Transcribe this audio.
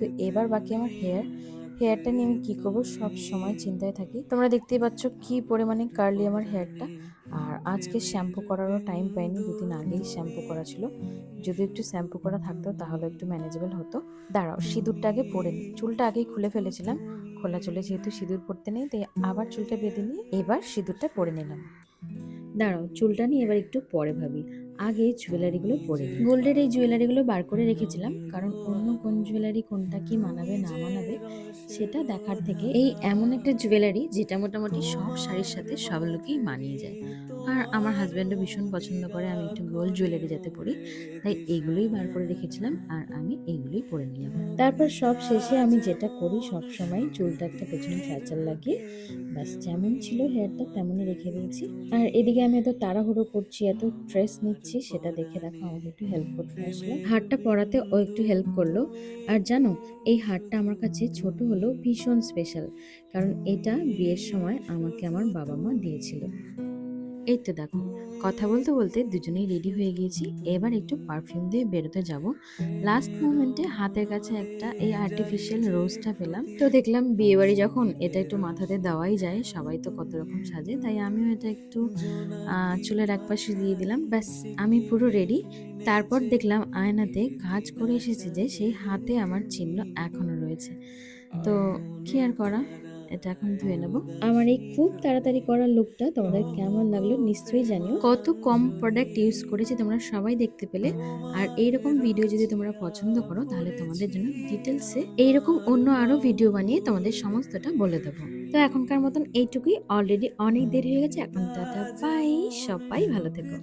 তো এবার বাকি আমার হেয়ারটা নিয়ে আমি কী করবো সব সময় চিন্তায় থাকি। তোমরা দেখতেই পাচ্ছ কি পরিমাণে কার্লি আমার হেয়ারটা। আর আজকে শ্যাম্পু করারও টাইম পাইনি, দুদিন আগেই শ্যাম্পু করা ছিল। যদি একটু শ্যাম্পু করা থাকতো তাহলে একটু ম্যানেজেবল হতো। দাঁড়াও, সিঁদুরটা আগে পরে নিই। চুলটা আগেই খুলে ফেলেছিলাম, খোলা চুলে যেহেতু সিঁদুর পরতে নেই তাই আবার চুলটা বেঁধে নিয়ে এবার সিঁদুরটা পরে নিলাম। দাঁড়াও, চুলটা নিয়ে এবার একটু পরে ভাবি, আগে জুয়েলারিগুলো পরে নিই। গোল্ডের এই জুয়েলারিগুলো বার করে রেখেছিলাম, কারণ অন্য কোন জুয়েলারি কোনটা কি মানাবে না মানাবে সেটা দেখার থেকে এই এমন একটা জুয়েলারি যেটা মোটামুটি সব শাড়ির সাথে সব লুকেই মানিয়ে যায়। আর আমার হাজব্যান্ডও ভীষণ পছন্দ করে আমি একটু গোল্ড জুয়েলারি যাতে পরি, তাই এইগুলোই বার করে রেখেছিলাম আর আমি এইগুলোই পরে নিলাম। তারপর সব শেষে আমি যেটা করি সব সময়, চুলটা একটা পেছনে ক্যাচার লাগিয়ে ব্যাস যেমন ছিল হেয়ারটা তেমনই রেখে দিয়েছি। আর এদিকে আমি এত তাড়াহুড়ো করছি, এত স্ট্রেস নিচ্ছি, সেটা দেখে দেখো আমাকে একটু হেল্প করতে আসলো। হারটা পরাতে ও একটু হেল্প করলো। আর জানো, এই হারটা আমার কাছে ছোট হলেও ভীষণ স্পেশাল, কারণ এটা বিয়ের সময় আমাকে আমার বাবা মা দিয়েছিল। এই তো দেখো, কথা বলতে বলতে দুজনেই রেডি হয়ে গিয়েছি। এবার একটু পারফিউম দিয়ে বেরোতে যাব। লাস্ট মোমেন্টে হাতের কাছে একটা এই আর্টিফিশিয়াল রোজটা পেলাম, তো দেখলাম বিয়ে বাড়ি যখন এটা একটু মাথাতে দেওয়াই যায়, সবাই তো কত রকম সাজে, তাই আমিও এটা একটু চুলের একপাশে দিয়ে দিলাম। ব্যাস আমি পুরো রেডি। তারপর দেখলাম আয়নাতে কাজ করে এসেছে যে সেই হাতে আমার চিহ্ন এখনো রয়েছে। তো কি আর করা, এটা এখন ধুয়ে নেব। আমার এই খুব তাড়াতাড়ি করা লুকটা তোমাদের কেমন লাগলো নিশ্চয়ই জানিও। কত কম প্রোডাক্ট ইউজ করেছি তোমরা সবাই দেখতে পেলে। আর এইরকম ভিডিও যদি তোমরা পছন্দ করো তাহলে তোমাদের জন্য ডিটেলসে এইরকম অন্য আরো ভিডিও বানিয়ে তোমাদের সমস্তটা বলে দেবো। তো এখনকার মতন এইটুকুই, অলরেডি অনেক দেরি হয়ে গেছে। এখন টাটা বাই, সবাই ভালো থেকো।